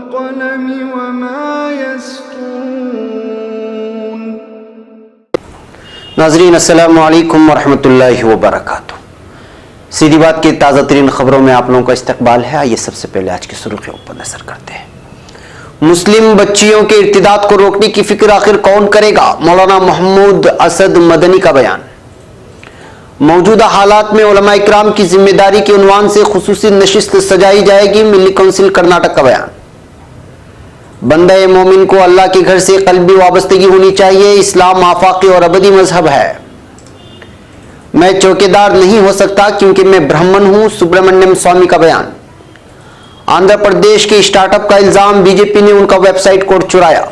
वल्क़लमि वमा यस्तूरून। नाज़रीन अस्सलामु अलैकुम वरहमतुल्लाहि वबरकातुहू। सीधी बात की ताज़ा तरीन खबरों में आप लोगों का इस्तकबाल है। आइए सबसे पहले आज की सुर्खियों पर नजर करते हैं। मुस्लिम बच्चियों के इर्तिदाद को रोकने की फिक्र आखिर कौन करेगा? मौलाना महमूद असद मदनी का बयान। मौजूदा हालात में उलमा इकराम की जिम्मेदारी के उन्वान से खुसूसी नशिस्त सजाई जाएगी। मिली काउंसिल कर्नाटक का बयान। बंदे मोमिन को अल्लाह के घर से कल्बी वाबस्तगी होनी चाहिए। इस्लाम आफाकी और अबदी मजहब है। मैं चौकीदार नहीं हो सकता क्योंकि मैं ब्राह्मण हूं। सुब्रमण्यम स्वामी का बयान। आंध्र प्रदेश के स्टार्टअप का इल्जाम, बीजेपी ने उनका वेबसाइट कोड चुराया।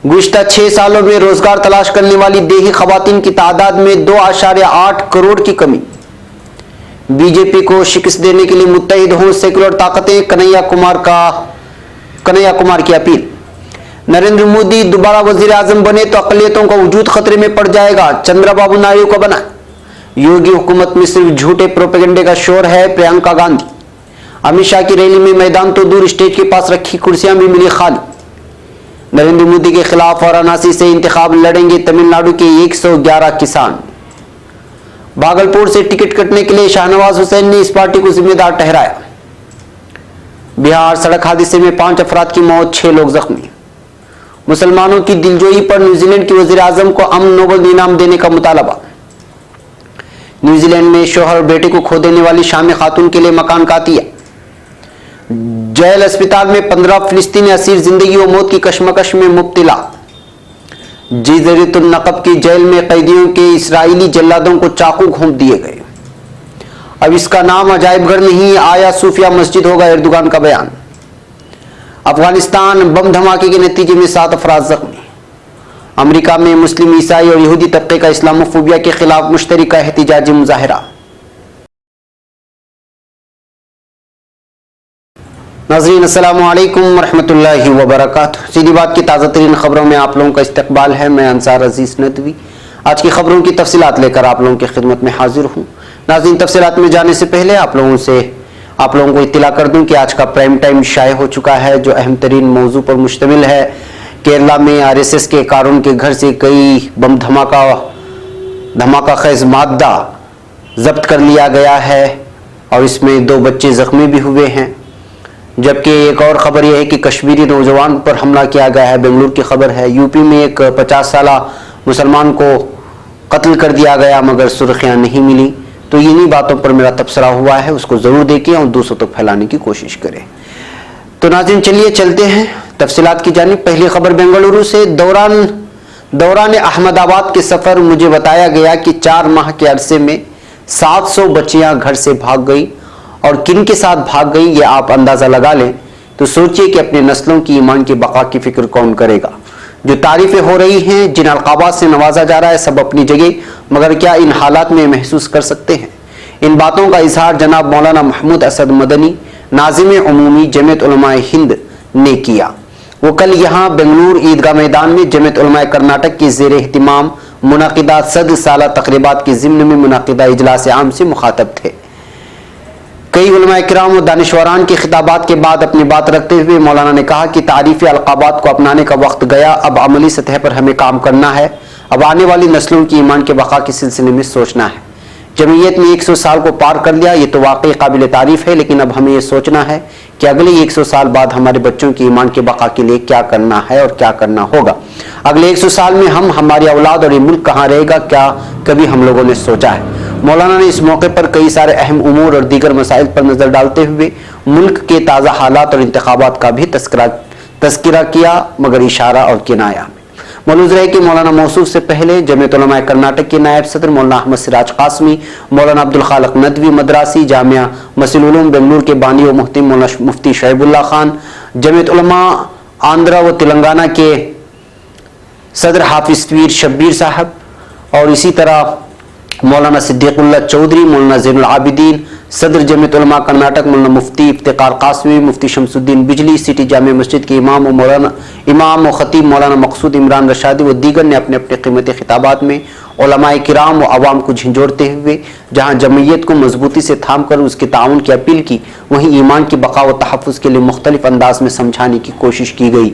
गुज़िश्ता 6 सालों में रोजगार तलाश करने वाली देही खवातीन की तादाद में 2.8 करोड़ की कमी। बीजेपी को शिकस्त देने के लिए मुत्तहिद हों सेकुलर ताकतें, कन्हैया कुमार की अपील। नरेंद्र मोदी दोबारा वजीर आजम बने तो अकलियतों का वजूद खतरे में पड़ जाएगा, चंद्रबाबू नायडू को बना। योगी हुकूमत में सिर्फ झूठे प्रोपेगेंडे का शोर है, प्रियंका गांधी। अमित शाह की रैली में मैदान तो दूर, स्टेज के पास रखी कुर्सियां भी मिली खाली। नरेंद्र मोदी के खिलाफ वाराणसी से इंतखाब लड़ेंगे तमिलनाडु के 111 किसान। भागलपुर से टिकट कटने के लिए शाहनवाज हुसैन ने इस पार्टी को जिम्मेदार ठहराया। बिहार सड़क हादसे में 5 अफराद की मौत, 6 लोग जख्मी। मुसलमानों की दिलजोई पर न्यूजीलैंड के वजीर आजम को अमन नोबल इनाम देने का मुतालबा। न्यूजीलैंड में शोहर और बेटे को खो देने वाली शामी खातून के लिए मकान का अतिया। जेल अस्पताल में 15 फिलिस्तीनी असीर जिंदगी और मौत की कशमकश में मुब्तला। जज़ीरतुल नक़ब की जेल में कैदियों के इसराइली जल्लादों को चाकू घोंप दिए गए। अब इसका नाम अजायबघर नहीं, आया सूफिया मस्जिद होगा, एर्दोगान का बयान। अफगानिस्तान बम धमाके के नतीजे में 7 अफराद जख्मी। अमेरिका में मुस्लिम, ईसाई और यहूदी तबके का इस्लामोफोबिया के खिलाफ मुश्तरका एहतिजाजी मुजाहिरा। नाज़रीन अस्सलामु अलैकुम वरहमतुल्लाहि वबरकातुहू। सीधी बात की ताज़ा तरीन खबरों में आप लोगों का इस्तकबाल है। मैं अंसार अजीज नदवी आज की खबरों की तफसीलात लेकर आप लोगों की खिदमत में हाजिर हूँ। नाज़रीन, तफसीलात में जाने से पहले आप लोगों को इत्तला कर दूं कि आज का प्राइम टाइम शाये हो चुका है, जो अहम तरीन मौजू पर मुश्तमिल है। केरला में RSS के कारून के घर से कई बम धमाका खेज मादा जब्त कर लिया गया है और इसमें 2 बच्चे जख्मी भी हुए हैं। जबकि एक और खबर यह है कि कश्मीरी नौजवान पर हमला किया गया है। बेंगलुरु की खबर है। यूपी में एक 50 साला मुसलमान को कत्ल कर दिया गया मगर सुर्खियां नहीं मिली। तो इन्हीं बातों पर मेरा तबसरा हुआ है, उसको जरूर देखें और दूसरों तक फैलाने की कोशिश करें। तो नाज़रीन, चलिए चलते हैं तफसीलात की जानिब। पहली खबर बेंगलुरु से। दौरान अहमदाबाद के सफर मुझे बताया गया कि 4 माह के अरसे में 700 बच्चियां घर से भाग गई और किन के साथ भाग गई ये आप अंदाजा लगा लें। तो सोचिए कि अपने नस्लों की ईमान की बका की फिक्र कौन करेगा। जो तारीफें हो रही हैं, जिन अलकाबात से नवाजा जा रहा है, सब अपनी जगह, मगर क्या इन हालात में महसूस कर सकते हैं? इन बातों का इजहार जनाब मौलाना महमूद असद मदनी, नाज़िम उमूमी जमीयत उलमाए हिंद ने किया। वो कल यहाँ बेंगलुरु ईदगाह मैदान में जमीयत उलमाए कर्नाटक के ज़ेर एहतिमाम मुनाकिदा 100 साला तकरीबात के ज़िम्न में मुनाकिदा इजलास आम से मुखातब थे। कई उलमा इकराम और दानिशवरान के खिताबात के बाद अपनी बात रखते हुए मौलाना ने कहा कि तारीफ़ी अलकाबात को अपनाने का वक्त गया। अब अमली सतह पर हमें काम करना है। अब आने वाली नस्लों की ईमान के बका के सिलसिले में सोचना है। जमीयत ने 100 साल को पार कर लिया, ये तो वाकई काबिल तारीफ है, लेकिन अब हमें ये सोचना है कि अगले 100 साल बाद हमारे बच्चों की ईमान के बका के लिए क्या करना है और क्या करना होगा। अगले 100 साल में हमारी औलाद और ये मुल्क कहाँ रहेगा, क्या कभी हम लोगों ने सोचा है? मौलाना ने इस मौके पर कई सारे अहम उमूर और दीगर मसाइल पर नजर डालते हुए मुल्क के ताज़ा हालात और इंतखाबात का भी तस्करा किया, मगर इशारा और किनाया में। मौलूद रहे कि मौलाना मौसूफ से पहले जमीयत उलमाए कर्नाटक के नायब सदर मौलाना अहमद सिराज कासमी, मौलाना अब्दुल खालिक नदवी मदरासी जामिया मसीहुल उलूम बेंगलुरु के बानी व मुफ्ती मौलाना मुफ्ती शोएबुल्लाह खान, जमीयत उलमा आंध्रा व तेलंगाना के सदर हाफिज पीर शब्बीर साहब और इसी तरह मौलाना सिद्दीकुल्लाह चौधरी, मौलाना ज़ैनुल आबिदीन, सदर जमीयत उलमा कर्नाटक मौलाना मुफ्ती इफ्तिकार कासमी, मुफ्ती शमसुद्दीन बिजली, सिटी जामे मस्जिद के इमाम व खतीब मौलाना मकसूद इमरान रशादी व दीगर ने अपने अपने कीमती खिताबात में उलमाए किराम व आवाम को झंझोड़ते हुए जहाँ जमयत को मजबूती से थाम कर उसके ताउन की अपील की, वहीं ईमान की बका व तहफ़्फ़ुज़ के लिए मुख्तलिफ अंदाज में समझाने की कोशिश की गई।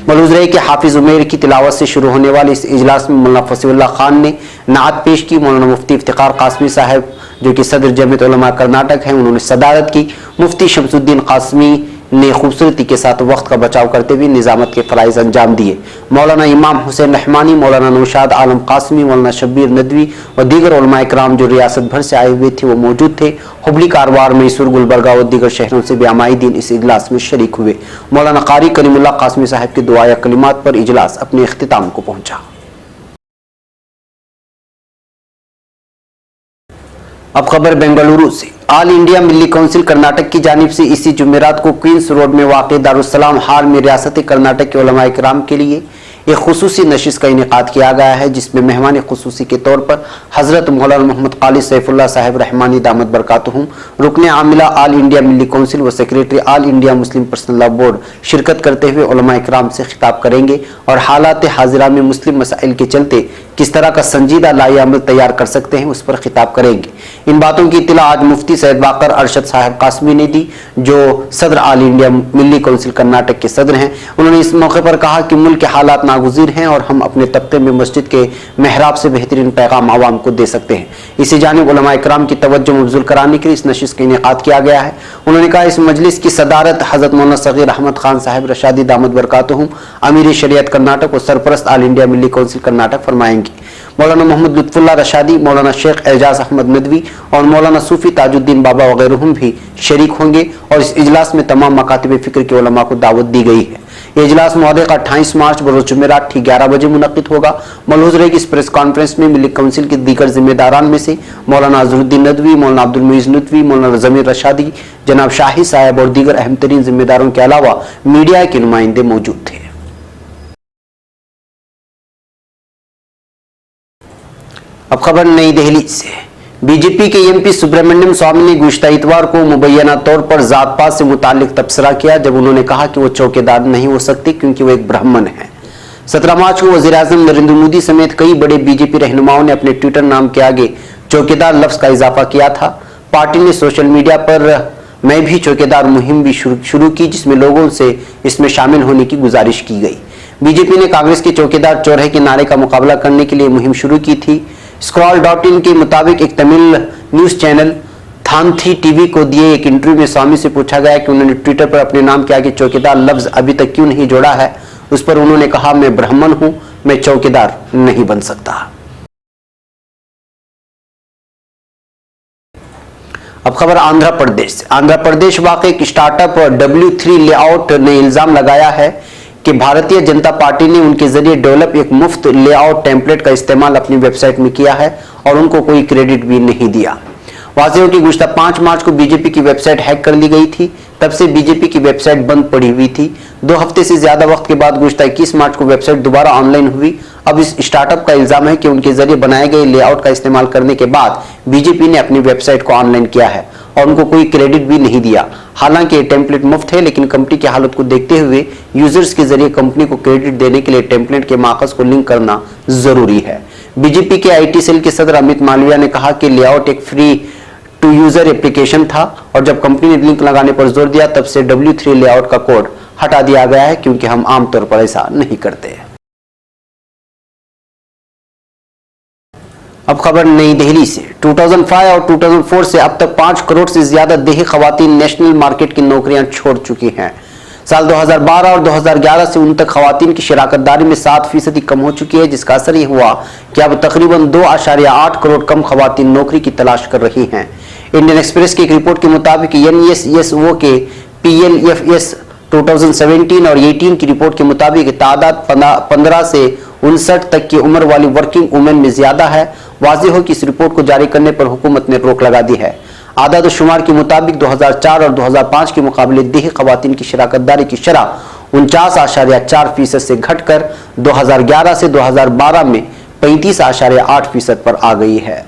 मलूज़ रहे कि हाफिज़ उमैर की तिलावत से शुरू होने वाले इस इजलास में मौलाना फसीउल्लाह खान ने नात पेश की। मौलाना मुफ्ती इफ्तिकार कासमी साहब जो कि सदर जमीयत उलमा कर्नाटक हैं, उन्होंने सदारत की। मुफ्ती शमसुद्दीन कासमी ने खूबसूरती के साथ वक्त का बचाव करते हुए निजामत के फ़राइज़ अंजाम दिए। मौलाना इमाम हुसैन रहमानी, मौलाना नौशाद आलम कासमी, मौलाना शब्बीर नदवी और दीगर उलमाए किराम जो रियासत भर से आए हुए थे वो मौजूद थे। हुबली, कारवार, मैसूर, गुलबर्गा और दीगर शहरों से भी आमाइदीन इस इजलास में शरीक हुए। मौलाना कारी कलीमुल्लाह कासमी साहब की दुआया कलिमात पर इजलास अपने इख्तिताम को पहुंचा। अब खबर बेंगलुरु से। ऑल इंडिया मिल्ली काउंसिल कर्नाटक की जानिब से इसी जुमेरात को क्वींस रोड में वाक़ दारुस्सलाम हाल में रियासत कर्नाटक के उलमाए किराम के लिए एक खुसूसी नशिस्त का इनेकाद किया गया है, जिसमें मेहमान खुसूसी के तौर पर हज़रत मौलाना मोहम्मद काली सैफुल्लाह साहब रहमानी दामत बरकातुहुम, रुकने आमिला ऑल इंडिया मिल्ली काउंसिल व secretary all India Muslim personal law board शिरकत करते हुए उलमाए किराम से खिताब करेंगे और हालात हाजिरा में मुस्लिम मसाइल के चलते किस तरह का संजीदा लाएअमल तैयार कर सकते हैं उस पर खिताब करेंगे। इन बातों की इत्तला आज मुफ्ती सैयद बाकर अरशद साहब कासमी ने दी, जो सदर ऑल इंडिया मिल्ली काउंसिल कर्नाटक के सदर हैं। उन्होंने इस मौके पर कहा कि मुल्क के हालात नागुज़ीर हैं और हम अपने तबके में मस्जिद के महराब से बेहतरीन पैगाम आवाम को दे सकते हैं। इसी जानिब उलमाए किराम की तवज्जो मबज़ूल कराने के लिए इस नशिस्त का इनेकाद किया गया है। उन्होंने कहा इस मजलिस की सदारत हज़रत मौलाना सगीर अहमद खान साहब रशादी दामत बरकातुहुम, अमीर शरीयत कर्नाटक और सरपरस्त ऑल इंडिया मिल्ली काउंसिल कर्नाटक फरमाएंगे। मौलाना मोहम्मद लुत्फुल्लाह रशादी, मौलाना शेख एजाज अहमद नदवी और मौलाना सूफी ताजुद्दीन बाबा वगैरह भी शरीक होंगे और इस इजलास में तमाम मकातिब फ़िक्र के उलमा को दावत दी गई है। ये इजलास मौदे का 28 मार्च बरोज़ जुमेरात ठीक 11 बजे मुनक़िद होगा। मलहूज़ रहे कि इस प्रेस कॉन्फ्रेंस में मिल्ली काउंसिल के दीगर जिम्मेदारान में से मौलाना अज़हरुद्दीन नदवी, मौलाना अब्दुल मुईज़ नदवी, मौलाना ज़मीर रशादी, जनाब शाही साहब और दीगर अहम तरीन जिम्मेदारों के अलावा मीडिया के नुमाइंदे मौजूद थे। अब खबर नई दिल्ली से। बीजेपी के एमपी सुब्रमण्यम स्वामी ने गुज़िश्ता इतवार को मुबैना तौर पर जात पात से मुताल्लिक तबसरा किया, जब उन्होंने कहा कि वो चौकीदार नहीं हो सकती क्योंकि वो एक ब्राह्मण है। 17 मार्च को वज़ीर-ए-आज़म नरेंद्र मोदी समेत कई बड़े बीजेपी रहनुमाओं ने अपने ट्विटर नाम के आगे चौकीदार लफ्ज का इजाफा किया था। पार्टी ने सोशल मीडिया पर मैं भी चौकीदार मुहिम भी शुरू की, जिसमें लोगों से इसमें शामिल होने की गुजारिश की गई। बीजेपी ने कांग्रेस के चौकीदार चौराहे के नारे का मुकाबला करने के लिए मुहिम शुरू की थी। Scroll.in के मुताबिक एक तमिल न्यूज चैनल थानथी टीवी को दिए एक इंटरव्यू में स्वामी से पूछा गया कि उन्होंने ट्विटर पर अपने नाम के आगे चौकीदार लफ्ज अभी तक क्यों नहीं जोड़ा है। उस पर उन्होंने कहा, मैं ब्राह्मण हूं, मैं चौकीदार नहीं बन सकता। अब खबर आंध्र प्रदेश से। आंध्र प्रदेश वाक़ एक स्टार्टअप W3 लेआउट ने इल्जाम लगाया है कि भारतीय जनता पार्टी ने उनके जरिए डेवलप एक मुफ्त लेआउट टेम्पलेट का इस्तेमाल अपनी वेबसाइट में किया है और उनको कोई क्रेडिट भी नहीं दिया। वाज़ेह हो कि गुज़िश्ता 5 मार्च को बीजेपी की वेबसाइट हैक कर ली गई थी। तब से बीजेपी की वेबसाइट बंद पड़ी हुई थी। 2 हफ्ते से ज्यादा वक्त के बाद गुज़िश्ता 21 मार्च को वेबसाइट दोबारा ऑनलाइन हुई। अब इस स्टार्टअप का इल्जाम है कि उनके जरिए बनाए गए लेआउट का इस्तेमाल करने के बाद बीजेपी ने अपनी वेबसाइट को ऑनलाइन किया है और उनको कोई क्रेडिट भी नहीं दिया। हालांकि ये टेम्पलेट मुफ्त है, लेकिन कंपनी की हालत को देखते हुए यूजर्स के जरिए कंपनी को क्रेडिट देने के लिए टेम्पलेट के माखज़ को लिंक करना जरूरी है। बीजेपी के IT सेल के सदर अमित मालविया ने कहा कि लेआउट एक फ्री टू यूजर एप्लीकेशन था और जब कंपनी ने लिंक लगाने पर जोर दिया तब से W3 लेआउट का कोड हटा दिया गया है, क्योंकि हम आमतौर पर ऐसा नहीं करते। अब खबर नई दिल्ली से। 2005 और 2004 से अब तक 5 करोड़ से ज्यादा देही खवातीन नेशनल मार्केट की नौकरियां छोड़ चुकी हैं। साल 2012 और 2011 से उन तक खवातीन की शराकतदारी में 7% कम हो चुकी है, जिसका असर ये हुआ कि अब तकरीबन 2.8 करोड़ कम खवातीन नौकरी की तलाश कर रही हैं। इंडियन एक्सप्रेस की एक रिपोर्ट के मुताबिक NSSO के PLFS 2017 और 18 की रिपोर्ट के मुताबिक तादाद 15 से 59 तक की उम्र वाली वर्किंग वुमेन में ज्यादा है। वाज़ेह हो कि इस रिपोर्ट को जारी करने पर हुकूमत ने रोक लगा दी है। आदाद शुमार के मुताबिक 2004 और 2005 के मुकाबले देही खवातीन की शराकतदारी की शरह 49.4% से घटकर 2011 से 2012 में 35.8% पर आ गई है।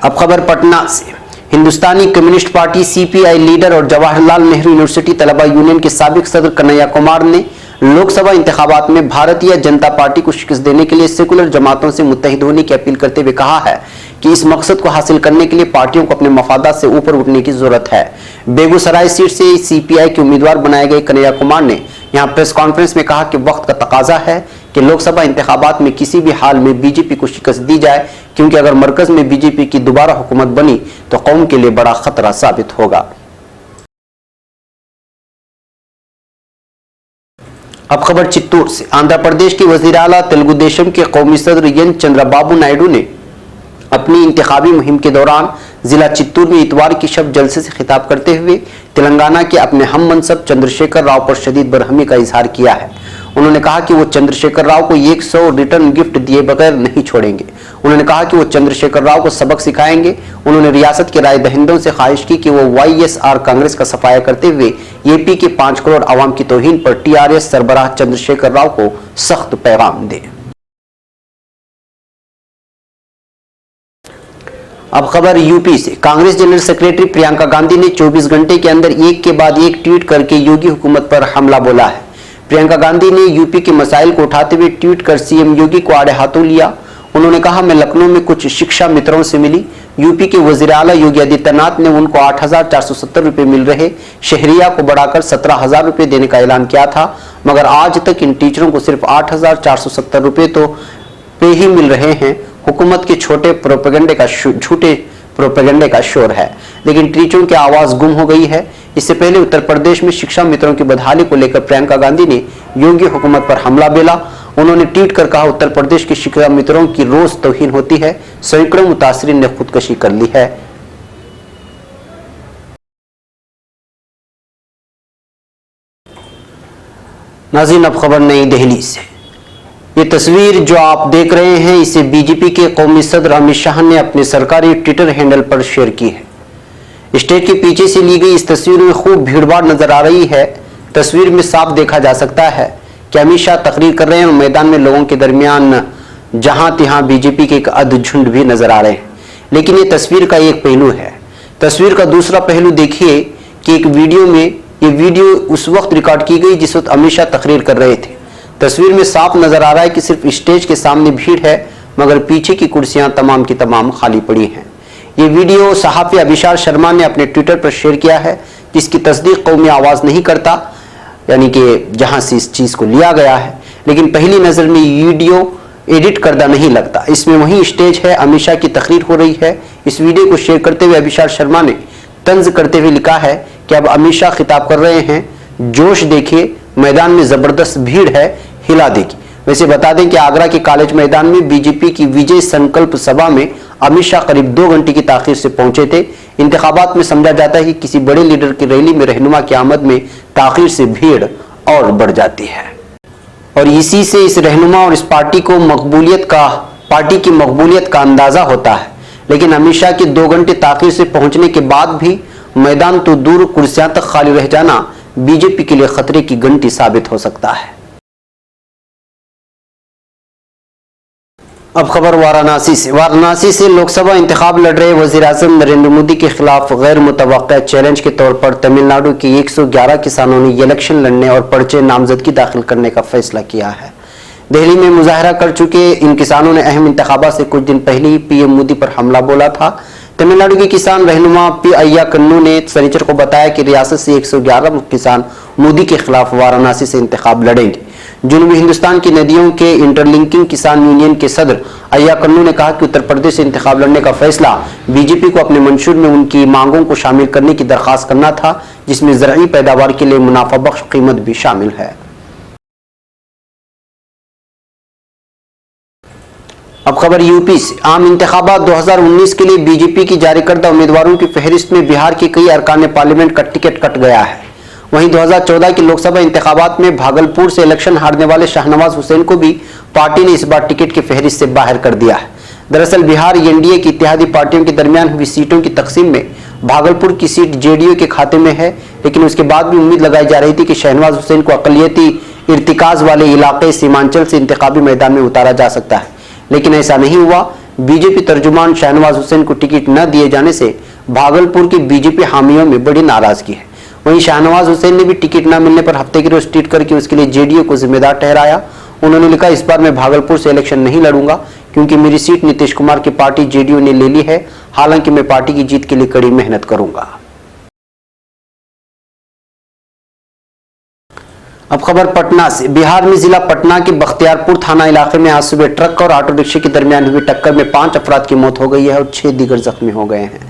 अब खबर पटना से। हिंदुस्तानी कम्युनिस्ट पार्टी सीपीआई लीडर और जवाहरलाल नेहरू यूनिवर्सिटी तलबा यूनियन के साबिक सदर कन्हैया कुमार ने लोकसभा इंतखाबात में भारतीय जनता पार्टी को शिकस्त देने के लिए सेकुलर जमातों से मुत्तहिद होने की अपील करते हुए कहा है कि इस मकसद को हासिल करने के लिए पार्टियों को अपने मफादात से ऊपर उठने की जरूरत है। बेगूसराय सीट से सीपीआई के उम्मीदवार बनाए गए कन्हैया कुमार ने यहां प्रेस कॉन्फ्रेंस में कहा कि वक्त का तकाजा है कि लोकसभा इंतखाबात में किसी भी हाल में बीजेपी को शिकस्त दी जाए, क्योंकि अगर मरकज में बीजेपी की दोबारा हुकूमत बनी तो कौम के लिए बड़ा खतरा साबित होगा। अब खबर चित्तूर से। आंध्र प्रदेश के वजीर आला तेलुगु देशम के कौमी सदर एन चंद्रबाबू नायडू ने अपनी इंतखाबी मुहिम के दौरान जिला चित्तूर में इतवार की शब जलसे से खिताब करते हुए तेलंगाना के अपने हम मनसब चंद्रशेखर राव पर शदीद बरहमी का इजहार किया है। उन्होंने कहा कि वो चंद्रशेखर राव को 100 रिटर्न गिफ्ट दिए बगैर नहीं छोड़ेंगे। उन्होंने कहा कि वो चंद्रशेखर राव को सबक सिखाएंगे। उन्होंने रियासत के राय दहिंदों से ख्वाहिश की कि वो वाईएसआर कांग्रेस का सफाया करते हुए एपी के 5 करोड़ आवाम की तौहीन पर टीआरएस सरबराह चंद्रशेखर राव को सख्त पैगाम दे। अब खबर यूपी से। कांग्रेस जनरल सेक्रेटरी प्रियंका गांधी ने 24 घंटे के अंदर एक के बाद एक ट्वीट करके योगी हुकूमत पर हमला बोला है। प्रियंका गांधी ने यूपी के मसाइल को उठाते हुए ट्वीट कर सीएम योगी को आड़े हाथों लिया। उन्होंने कहा, मैं लखनऊ में कुछ शिक्षा मित्रों से मिली। यूपी के वजीर आला योगी आदित्यनाथ ने उनको 8,470 रुपए मिल रहे शहरिया को बढ़ाकर 17,000 रुपए देने का ऐलान किया था, मगर आज तक इन टीचरों को सिर्फ 8,470 रुपए तो पे ही मिल रहे हैं। हुकूमत के झूठे प्रोपेगेंडे का शोर है, लेकिन टीचरों की आवाज गुम हो गई है। इससे पहले उत्तर प्रदेश में शिक्षा मित्रों की बदहाली को लेकर प्रियंका गांधी ने योगी हुकूमत पर हमला बोला। उन्होंने ट्वीट कर कहा, उत्तर प्रदेश के शिक्षा मित्रों की रोज तौहीन होती है। सैकड़ों मुतासरीन ने खुदकुशी कर ली है। नाज़रीन, अब खबर नई दिल्ली से। ये तस्वीर जो आप देख रहे हैं, इसे बीजेपी के कौमी सदर अमित शाह ने अपने सरकारी ट्विटर हैंडल पर शेयर की है। स्टेज के पीछे से ली गई इस तस्वीर में खूब भीड़भाड़ नजर आ रही है। तस्वीर में साफ देखा जा सकता है कि अमित शाह तकरीर कर रहे हैं और मैदान में लोगों के दरमियान जहां तहां बीजेपी के एक अधझुंड भी नजर आ रहे हैं। लेकिन ये तस्वीर का एक पहलू है। तस्वीर का दूसरा पहलू देखिए कि एक वीडियो में ये वीडियो उस वक्त रिकॉर्ड की गई जिस वक्त अमित शाह तकरीर कर रहे थे। तस्वीर में साफ नजर आ रहा है कि सिर्फ स्टेज के सामने भीड़ है, मगर पीछे की कुर्सियां तमाम की तमाम खाली पड़ी हैं। ये वीडियो सहाफी अभिषार शर्मा ने अपने ट्विटर पर शेयर किया है, जिसकी तस्दीक कौमी आवाज नहीं करता, यानी कि जहां से इस चीज को लिया गया है। लेकिन पहली नजर में वीडियो एडिट करदा नहीं लगता। इसमें वही स्टेज है, अमित शाह की तकरीर हो रही है। इस वीडियो को शेयर करते हुए अभिषार शर्मा ने तंज करते हुए लिखा है कि अब अमित शाह खिताब कर रहे हैं, जोश देखिए, मैदान में जबरदस्त भीड़ है, हिला देगी। वैसे बता दें कि आगरा के कॉलेज मैदान में बीजेपी की विजय संकल्प सभा में अमित शाह करीब 2 घंटे की ताखीर से पहुंचे थे। इंतखाबात में समझा जाता है कि किसी बड़े लीडर की रैली में रहनुमा की आमद में ताखीर से भीड़ और बढ़ जाती है, और इसी से इस रहनुमा और इस पार्टी की मकबूलियत का अंदाजा होता है। लेकिन अमित शाह के 2 घंटे ताखीर से पहुंचने के बाद भी मैदान तो दूर, कुर्सियां तक खाली रह जाना बीजेपी के लिए खतरे की घंटी साबित हो सकता है। अब खबर वाराणसी से। वाराणसी से लोकसभा इंतखाब लड़ रहे वजीर आजम नरेंद्र मोदी के खिलाफ गैर मुतवक्का चैलेंज के तौर पर तमिलनाडु के 111 किसानों ने इलेक्शन लड़ने और पर्चे नामजदगी दाखिल करने का फैसला किया है। दिल्ली में मुजाहरा कर चुके इन किसानों ने अहम इंतखाबात से कुछ दिन पहले ही पीएम मोदी पर हमला बोला था। तमिलनाडु के किसान रहनुमा पी अय्या कन्नू ने शनिचर को बताया कि रियासत से 111 किसान मोदी के खिलाफ वाराणसी से इंतखाब लड़ेंगे। जनूबी हिंदुस्तान की नदियों के इंटरलिंकिंग किसान यूनियन के सदर अय्या कन्नू ने कहा कि उत्तर प्रदेश से इंतखाब लड़ने का फैसला बीजेपी को अपने मंशूर में उनकी मांगों को शामिल करने की दरखास्त करना था, जिसमें ज़राई पैदावार के लिए मुनाफा बख्श कीमत भी शामिल है। अब खबर यूपी से। आम इंतखाबात 2019 के लिए बीजेपी की जारी करदा उम्मीदवारों की फहरिस्त में बिहार के कई अरकान पार्लियामेंट का टिकट कट गया है। वहीं 2014 के लोकसभा इंतखाबात में भागलपुर से इलेक्शन हारने वाले शाहनवाज हुसैन को भी पार्टी ने इस बार टिकट की फहरिस्त से बाहर कर दिया है। दरअसल बिहार एनडीए की इत्तेहादी पार्टियों के दरमियान हुई सीटों की तकसीम में भागलपुर की सीट जेडीयू के खाते में है, लेकिन उसके बाद भी उम्मीद लगाई जा रही थी कि शाहनवाज हुसैन को अकलियती इर्तिकाज वाले इलाके सीमांचल से इंतखाबी मैदान में उतारा जा सकता है, लेकिन ऐसा नहीं हुआ। बीजेपी तर्जुमान शाहनवाज हुसैन को टिकट न दिए जाने से भागलपुर के बीजेपी हामियों में बड़ी नाराजगी है। वहीं शाहनवाज हुसैन ने भी टिकट न मिलने पर हफ्ते के रोज ट्वीट करके उसके लिए जेडीयू को जिम्मेदार ठहराया। उन्होंने लिखा, इस बार मैं भागलपुर से इलेक्शन नहीं लड़ूंगा क्योंकि मेरी सीट नीतीश कुमार की पार्टी जेडीयू ने ले ली है। हालांकि मैं पार्टी की जीत के लिए कड़ी मेहनत करूंगा। अब खबर पटना से। बिहार में जिला पटना के बख्तियारपुर थाना इलाके में आज सुबह ट्रक और ऑटो रिक्शे के दरमियान हुई टक्कर में 5 अफराद की मौत हो गई है और 6 दीगर जख्मी हो गए हैं।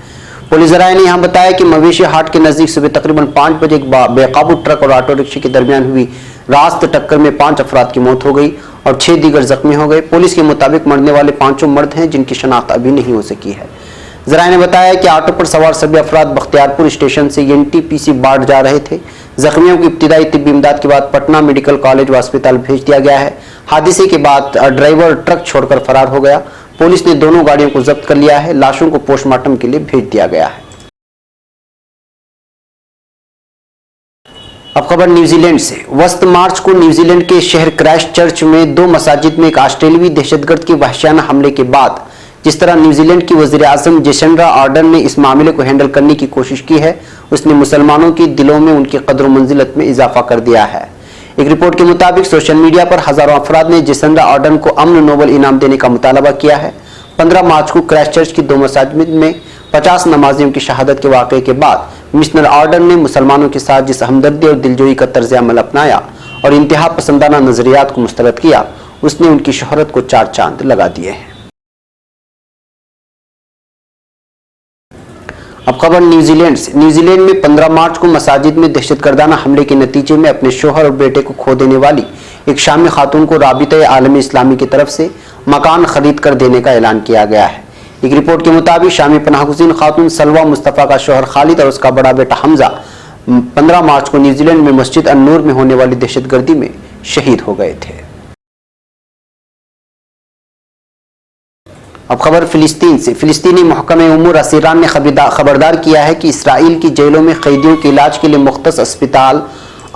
पुलिस जराये ने यहां बताया कि मवेशी हाट के नजदीक सुबह तकरीबन 5 बजे एक बेकाबू ट्रक और ऑटो रिक्शे के दरमियान हुई रास्त टक्कर में 5 अफराद की मौत हो गई और 6 दीगर जख्मी हो गए। पुलिस के मुताबिक मरने वाले 5 मर्द हैं जिनकी शनाख्त अभी नहीं हो सकी है। जराये ने बताया कि ऑटो पर सवार सभी अफराद बख्तियारपुर स्टेशन से एनटीपीसी बाढ़ जा रहे थे। जख्मियों की इब्तिदाई तिब्बी इमदाद के बाद पटना मेडिकल कॉलेज व अस्पताल भेज दिया गया है। हादसे के बाद ड्राइवर ट्रक छोड़कर फरार हो गया। पुलिस ने दोनों गाड़ियों को जब्त कर लिया है। लाशों को पोस्टमार्टम के लिए भेज दिया गया है। अब खबर न्यूजीलैंड से। वस्त मार्च को न्यूजीलैंड के शहर क्राइस्ट चर्च में 2 मसाजिद में एक ऑस्ट्रेलियाई दहशतगर्द के वहशियाना हमले के बाद जिस तरह न्यूजीलैंड की वज़ीर आज़म जेसिंडा आर्डर्न ने इस मामले को हैंडल करने की कोशिश की है, उसने मुसलमानों के दिलों में उनकी कद्र मंजिलत में इजाफा कर दिया है। एक रिपोर्ट के मुताबिक सोशल मीडिया पर हजारों अफराद ने जेसिंडा आर्डर्न को अमन नोबल इनाम देने का मुतालबा किया है। 15 मार्च को क्राइस्ट चर्च की 2 मसाजिद में 50 नमाजियों की शहादत के वाक़े के बाद मिशनर आर्डर्न ने मुसलमानों के साथ जिस हमदर्दी और दिलजोई का तर्ज अमल अपनाया और इंतहा पसंदाना नजरियात को मुस्तरद किया, उसने उनकी शोहरत को 4 चांद लगा दिए हैं। अब खबर न्यूजीलैंड से। न्यूजीलैंड में 15 मार्च को मसाजिद में दहशतगर्दाना हमले के नतीजे में अपने शोहर और बेटे को खो देने वाली एक शामी खातून को राबिता आलमी इस्लामी की तरफ से मकान खरीद कर देने का ऐलान किया गया है। एक रिपोर्ट के मुताबिक शामी पनाहगुज़ीन खातून सलवा मुस्तफ़ा का शोहर खालिद और उसका बड़ा बेटा हमजा 15 मार्च को न्यूजीलैंड में मस्जिद अन-नूर में होने वाली दहशतगर्दी में शहीद हो गए थे। अब खबर फिलिस्तीन से। फिलिस्तीनी महकमे उमूर असीरान ने खबरदार किया है कि इसराइल की जेलों में कैदियों के इलाज के लिए मुख्तस अस्पताल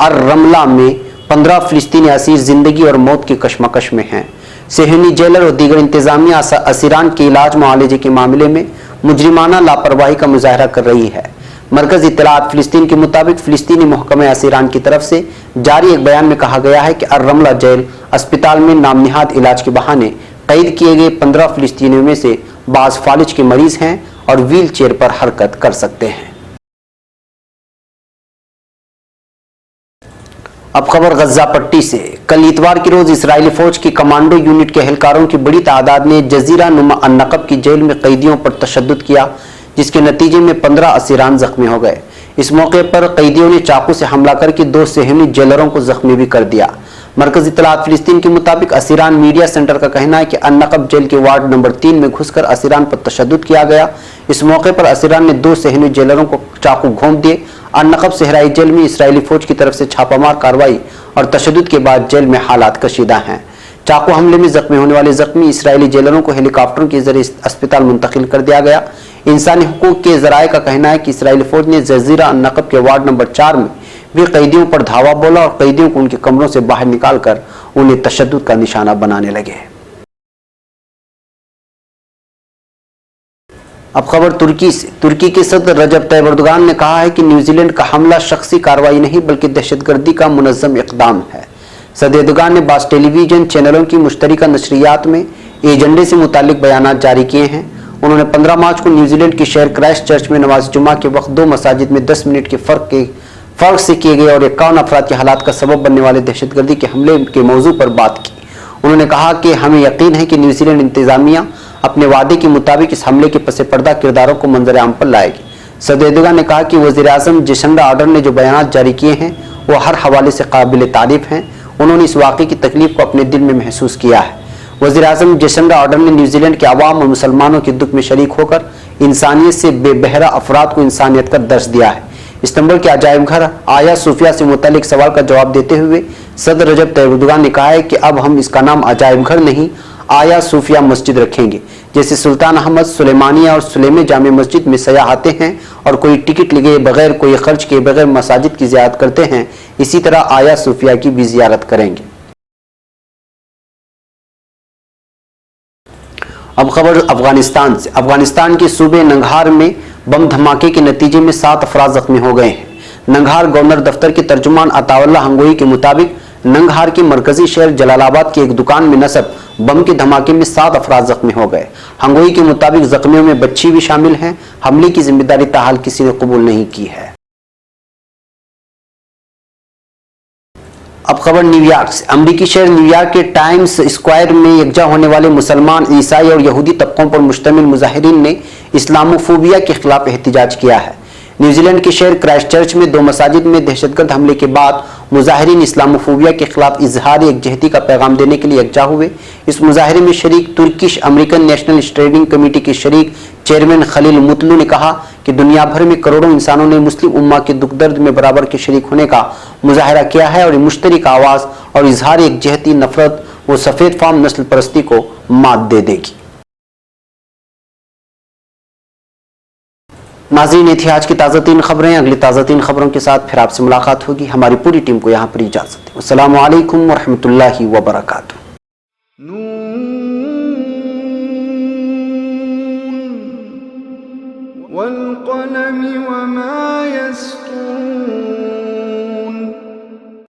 अर-रमला में 15 फिलिस्तीनी असीर जिंदगी और मौत की कशमकश में हैं। सेहनी जेलर और दीगर इंतजामिया असीरान के इलाज मुआलजे के मामले में मुजरिमाना लापरवाही का मुजाहरा कर रही है। मरकज़ी इत्तलात फिलिस्तीन के मुताबिक फिलिस्तीनी महकमे असीरान की तरफ से जारी एक बयान में कहा गया है कि अर-रमला जेल अस्पताल में नामनिहाद इलाज के बहाने कैद किए गए 15 फिलिस्तीनियों में से बाज फालिज के मरीज हैं और व्हील चेयर पर हरकत कर सकते हैं। अब खबर गज्जा पट्टी से। कल इतवार की रोज इस्राएली फौज की कमांडो यूनिट के एहलकारों की बड़ी तादाद ने जजीरा नुमा अन-नक़ब की जेल में कैदियों पर तशद्दुद किया, जिसके नतीजे में 15 असीरान जख्मी हो गए। इस मौके पर कैदियों ने चाकू से हमला करके 2 सेहनी जेलरों को जख्मी भी कर दिया। मरकज़ी इत्तलात फिलिस्तीन के मुताबिक असीरान मीडिया सेंटर का कहना है कि अन-नक़ब जेल के वार्ड नंबर 3 में घुसकर असीरान पर तशद्दुद किया गया। इस मौके पर असीरान ने 2 सेहनी जेलरों को चाकू घोंप दिए। अन-नक़ब सहराई जेल में इसराइली फौज की तरफ से छापामार कार्रवाई और तशद्दुद के बाद जेल में हालात कशीदा हैं। चाकू हमले में जख्मी होने वाले जख्मी इसराइली जेलरों को हेलीकॉप्टरों के जरिए अस्पताल मुंतकिल कर दिया गया। इंसानी हुकूक के ज़राए का कहना है कि इसराइली फौज ने जजीरा अन-नक़ब के वार्ड नंबर 4 में भी कैदियों पर धावा बोला और कैदियों को उनके कमरों से बाहर निकालकर उन्हें तशद्दुद का निशाना बनाने लगे। अब खबर तुर्की से। तुर्की के सदर रजब तैयब एर्दोगान ने कहा है कि न्यूजीलैंड का हमला शख्सी कार्रवाई नहीं बल्कि दहशतगर्दी का मुनज़्ज़म इक़दाम है। सदर एर्दोगान ने बाज़ टेलीविजन चैनलों की मुश्तरका नशरियात में एजेंडे से मुतालिक बयानात जारी किए हैं। उन्होंने 15 मार्च को न्यूजीलैंड के शहर क्राइस्ट चर्च में नमाज जुमा के वक्त 2 मसाजिद में 10 मिनट के फ़र्क से किए गए और 51 अफराद के हालात का सबब बनने वाले दहशतगर्दी के हमले के मौजू पर बात की। उन्होंने कहा कि हमें यकीन है कि न्यूजीलैंड इंतजामिया अपने वादे के मुताबिक इस हमले के पसे पर्दा किरदारों को मंजर आम पर लाएगी। सदर एर्दोगान ने कहा कि वज़ीर आज़म जेसिंडा आर्डर्न ने जो बयान जारी किए हैं वो हर हवाले से काबिल तारीफ हैं। उन्होंने इस वाक़े की तकलीफ को अपने दिल में महसूस किया है। वज़ीर आज़म जेसिंडा आर्डर्न ने न्यूजीलैंड के आवाम और मुसलमानों के दुख में शरीक होकर इंसानियत से बेबहरा अफराद को इंसानियत का दर्स दिया है। इस्तांबुल के अजायब घर आया सूफिया से मुतालिक सवाल का जवाब देते हुए सदर रजब तैयब एर्दोगान ने कहा है कि अब हम इसका नाम अजायब घर नहीं आया सूफिया मस्जिद रखेंगे। जैसे सुल्तान अहमद सुलेमानिया और सुलेमे जामे मस्जिद में सयाह आते हैं और कोई टिकट लिए बगैर कोई खर्च किए बगैर मसाजिद की ज़ियारत करते हैं, इसी तरह आया सूफिया की भी ज़ियारत करेंगे। अब खबर अफगानिस्तान से। अफगानिस्तान के सूबे नंगहार में बम धमाके के नतीजे में 7 अफराद जख्मी हो गए हैं। नंगहार गवर्नर दफ्तर के तर्जुमान अताउल्लाह हंगोई के मुताबिक नंगहार के मरकजी शहर जलालाबाद की एक दुकान में नस्ब बम के धमाके में 7 अफराद जख्मी हो गए। हंगोई के मुताबिक जख्मियों में बच्ची भी शामिल हैं। हमले की जिम्मेदारी ताहाल किसी ने कबूल नहीं की है। अब खबर न्यूयॉर्क से। अमरीकी शहर न्यूयॉर्क के टाइम्स स्क्वायर में यकजा होने वाले मुसलमान, ईसाई और यहूदी तबकों पर मुश्तमिल मुजाहिरीन ने इस्लामोफोबिया के खिलाफ एहतिजाज किया है। न्यूजीलैंड के शहर क्राइस्टचर्च में 2 मसाजिद में दहशतगर्द हमले के बाद मुजाहिरीन इस्लामोफोबिया के खिलाफ इजहार एकजहती का पैगाम देने के लिए यकजा हुए। इस मुजाहरे में शरीक Turkish American national standing committee के शरीक चेयरमैन खलील मुतलू ने कहा कि दुनिया भर में करोड़ों इंसानों ने मुस्लिम उम्मा के दुख दर्द में बराबर के शरीक होने का मुजाहरा किया है और ये मुश्तरक आवाज और इजहार एकजहती नफरत व सफेद फार्म नस्ल परस्ती को मात दे देगी। नाज़रीन, ये थी आज की ताज़ा तीन खबरें। अगली ताज़ा तीन खबरों के साथ फिर आपसे मुलाकात होगी। हमारी पूरी टीम को यहाँ पर इजाज़त है। अस्सलामु अलैकुम वरहमतुल्लाहि वबरकातुहू। वल क़लमि वमा यस्तूरून।